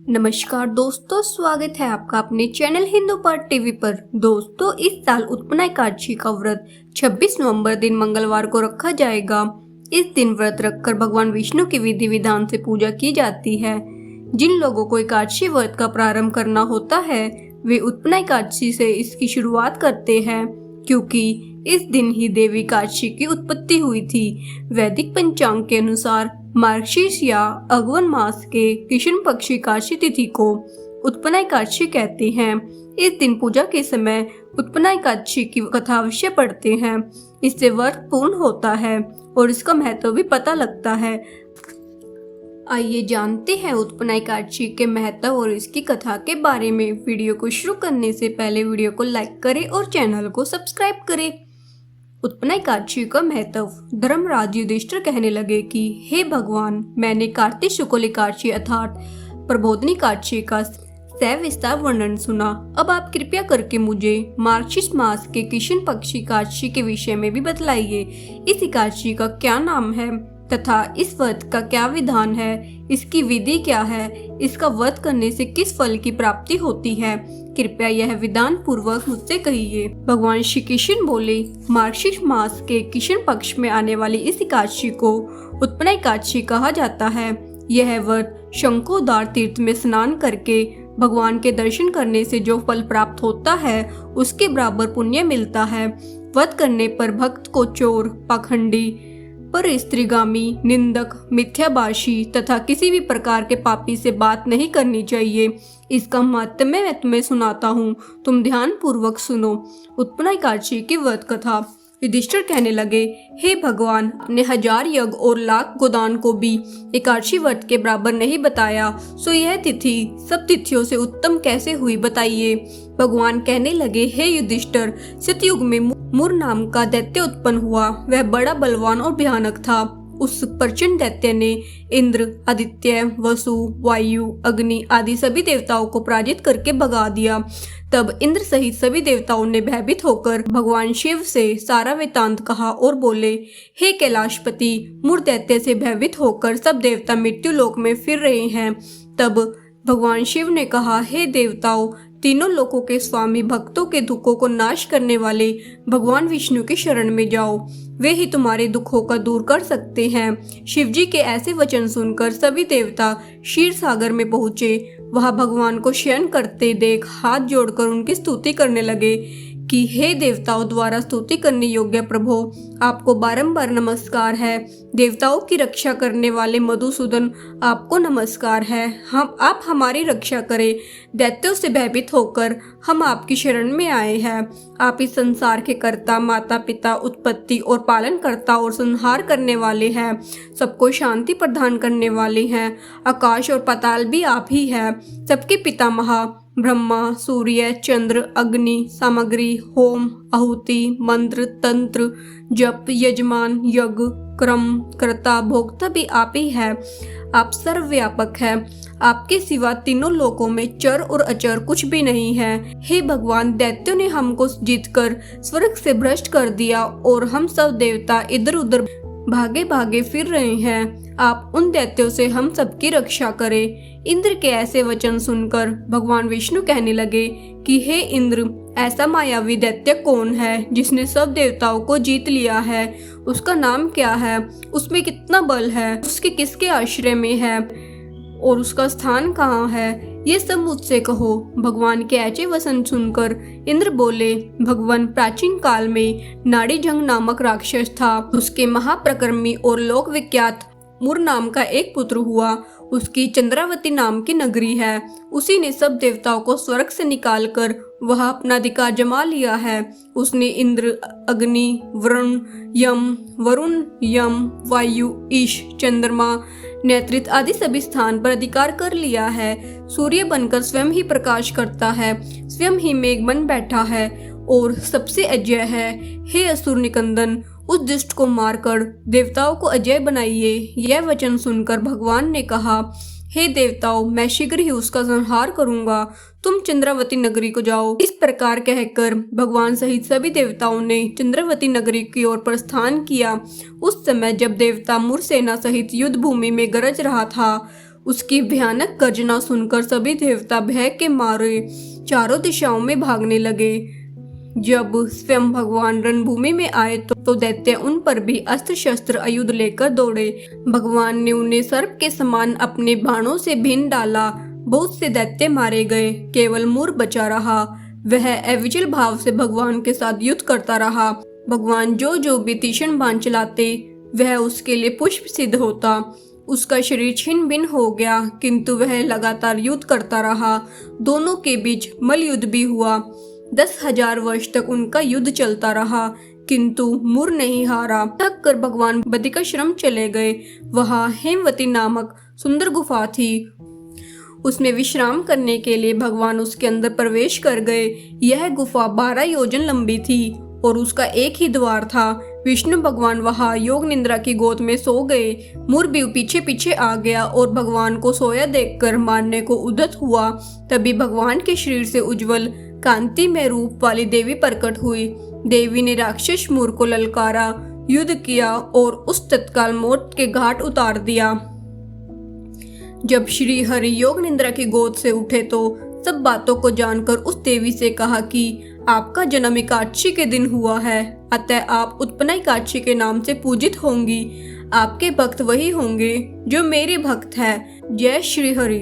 नमस्कार दोस्तों, स्वागत है आपका अपने चैनल हिंदू पर टीवी पर। दोस्तों, इस साल उत्पन्ना एकादशी का व्रत 26 नवंबर दिन मंगलवार को रखा जाएगा। इस दिन व्रत रखकर भगवान विष्णु की विधि विधान से पूजा की जाती है। जिन लोगों को एकादशी व्रत का प्रारंभ करना होता है वे उत्पन्ना एकादशी से इसकी शुरुआत करते हैं, क्योंकि इस दिन ही देवी एकादशी की उत्पत्ति हुई थी। वैदिक पंचांग के अनुसार मार्गशीर्ष या अगवन मास के कृष्ण पक्ष एकादशी तिथि को उत्पन्ना एकादशी कहते हैं। इस दिन पूजा के समय उत्पन्ना एकादशी की कथा अवश्य पढ़ते हैं। इससे व्रत पूर्ण होता है और इसका महत्व भी पता लगता है। आइए जानते हैं उत्पन्ना एकादशी के महत्व और इसकी कथा के बारे में। वीडियो को शुरू करने से पहले वीडियो को लाइक करें और चैनल को सब्सक्राइब करें। उत्पन्ना एकादशी का महत्व। धर्मराज युधिष्ठिर कहने लगे कि हे भगवान, मैंने कार्तिक शुक्ल एकादशी अर्थात प्रबोधिनी एकादशी का सविस्तार वर्णन सुना। अब आप कृपया करके मुझे मार्गशीर्ष मास के कृष्ण पक्ष एकादशी के विषय में भी बतलाइए। इस एकादशी का क्या नाम है तथा इस व्रत का क्या विधान है, इसकी विधि क्या है, इसका व्रत करने से किस फल की प्राप्ति होती है। कृपया यह विधान पूर्वक मुझसे कहिए। भगवान श्री कृष्ण बोले, मार्गशीर्ष मास के कृष्ण पक्ष में आने वाली इस एकादशी को उत्पन्ना एकादशी कहा जाता है। यह व्रत शंखोदार तीर्थ में स्नान करके भगवान के दर्शन करने से जो फल प्राप्त होता है उसके बराबर पुण्य मिलता है। व्रत करने पर भक्त को चोर, पाखंडी, पर स्त्रीगामी, निंदक, मिथ्याभाषी तथा किसी भी प्रकार के पापी से बात नहीं करनी चाहिए। इसका महत्व मैं तुम्हें सुनाता हूँ, तुम ध्यान पूर्वक सुनो। उत्पन्ना एकादशी की व्रत कथा। युधिष्ठिर कहने लगे, हे भगवान, अपने 1000 यज्ञ और लाख गोदान को भी एकादशी व्रत के बराबर नहीं बताया, सो यह तिथि सब तिथियों से उत्तम कैसे हुई, बताइए। भगवान कहने लगे, हे युधिष्ठिर, सतयुग में मुर नाम का दैत्य उत्पन्न हुआ। वह बड़ा बलवान और भयानक था। उस प्रचंड दैत्य ने इंद्र, आदित्य, वसु, वायु, अग्नि आदि सभी देवताओं को पराजित करके भगा दिया। तब इंद्र सहित सभी देवताओं ने भयभीत होकर भगवान शिव से सारा वृत्तांत कहा और बोले, हे कैलाशपति, मुर दैत्य से भयभीत होकर सब देवता मृत्यु लोक में फिर रहे हैं। तब भगवान शिव ने कहा, हे देवताओं, तीनों लोकों के स्वामी, भक्तों के दुखों को नाश करने वाले भगवान विष्णु की शरण में जाओ, वे ही तुम्हारे दुखों का दूर कर सकते हैं। शिवजी के ऐसे वचन सुनकर सभी देवता क्षीर सागर में पहुंचे। वहां भगवान को शयन करते देख हाथ जोड़कर उनकी स्तुति करने लगे कि हे देवताओं द्वारा स्तुति करने योग्य प्रभु, आपको बारंबार नमस्कार है। देवताओं की रक्षा करने वाले मधुसूदन, आपको नमस्कार है। आप हमारी रक्षा करें। दैत्यों से भयभीत होकर हम आपकी शरण में आए हैं। आप इस संसार के कर्ता, माता पिता, उत्पत्ति और पालन करता और संहार करने वाले हैं। सबको शांति प्रदान करने वाले हैं। आकाश और पाताल भी आप ही है। सबके पितामह ब्रह्मा, सूर्य, चंद्र, अग्नि, सामग्री, होम, आहुति, मंत्र, तंत्र, जप, यजमान, यज्ञ, क्रम, कर्ता, भोक्ता भी आप ही है। आप सर्वव्यापक है। आपके सिवा तीनों लोकों में चर और अचर कुछ भी नहीं है। हे भगवान, दैत्यों ने हमको जीतकर स्वर्ग से भ्रष्ट कर दिया और हम सब देवता इधर उधर भागे भागे फिर रहे हैं। आप उन दैत्यों से हम सबकी रक्षा करें। इंद्र के ऐसे वचन सुनकर भगवान विष्णु कहने लगे कि हे इंद्र, ऐसा मायावी दैत्य कौन है जिसने सब देवताओं को जीत लिया है? उसका नाम क्या है? उसमें कितना बल है? उसके किसके आश्रय में है और उसका स्थान कहाँ है? ये सब मुझसे कहो। भगवान के ऐसे वचन सुनकर इंद्र बोले, भगवान, प्राचीन काल में नाड़ीजंग नामक राक्षस था। उसके महाप्रकर्मी और लोक विख्यात मुर नाम का एक पुत्र हुआ। उसकी चंद्रावती नाम की नगरी है। उसी ने सब देवताओं को स्वर्ग से निकालकर वह अपना अधिकार जमा लिया है। उसने इंद्र, अग्नि, वरुण, यम, वायु, ईश, चंद्रमा, नेत्रित आदि सभी स्थान पर अधिकार कर लिया है। सूर्य बनकर स्वयं ही प्रकाश करता है, स्वयं ही मेघ बन बैठा है और सबसे अजय है। हे असुर निकंदन, उस दुष्ट को मारकर देवताओं को अजय बनाइए। यह वचन सुनकर भगवान ने कहा, हे देवताओं, मैं शीघ्र ही उसका संहार करूंगा। तुम चंद्रावती नगरी को जाओ। इस प्रकार कहकर भगवान सहित सभी देवताओं ने चंद्रावती नगरी की ओर प्रस्थान किया। उस समय जब देवता मुर सेना सहित युद्ध भूमि में गरज रहा था, उसकी भयानक गर्जना सुनकर सभी देवता भय के मारे चारों दिशाओं में भागने लगे। जब स्वयं भगवान रणभूमि में आए तो दैत्य उन पर भी अस्त्र शस्त्र आयुध लेकर दौड़े। भगवान ने उन्हें सर्प के समान अपने बाणों से भीन डाला। बहुत से दैत्य मारे गए, केवल मूर बचा रहा। वह अविचल भाव से भगवान के साथ युद्ध करता रहा। भगवान जो भी तीक्ष्ण बाण चलाते वह उसके लिए पुष्प सिद्ध होता। उसका शरीर छिन्न भिन्न हो गया, किंतु वह लगातार युद्ध करता रहा। दोनों के बीच मल युद्ध भी हुआ। 10,000 वर्ष तक उनका युद्ध चलता रहा, किंतु मूर नहीं हारा। थक कर भगवान बद्रिकाश्रम चले गए। वहाँ हेमवती नामक सुंदर गुफा थी। उसमें विश्राम करने के लिए भगवान उसके अंदर प्रवेश कर गए। यह गुफा 12 योजन लंबी थी और उसका एक ही द्वार था। विष्णु भगवान वहाँ योग निद्रा की गोद में सो गए। मूर भी पीछे पीछे आ गया और भगवान को सोया देखकर मारने को उद्यत हुआ। तभी भगवान के शरीर से उज्जवल कांति में रूप वाली देवी प्रकट हुई। देवी ने राक्षस मूर को ललकारा, युद्ध किया और उस तत्काल मौत के घाट उतार दिया। जब श्री हरि योग निद्रा की गोद से उठे तो सब बातों को जानकर उस देवी से कहा कि आपका जन्म एकादशी के दिन हुआ है, अतः आप उत्पन्ना एकादशी के नाम से पूजित होंगी। आपके भक्त वही होंगे जो मेरे भक्त है। जय श्री हरि।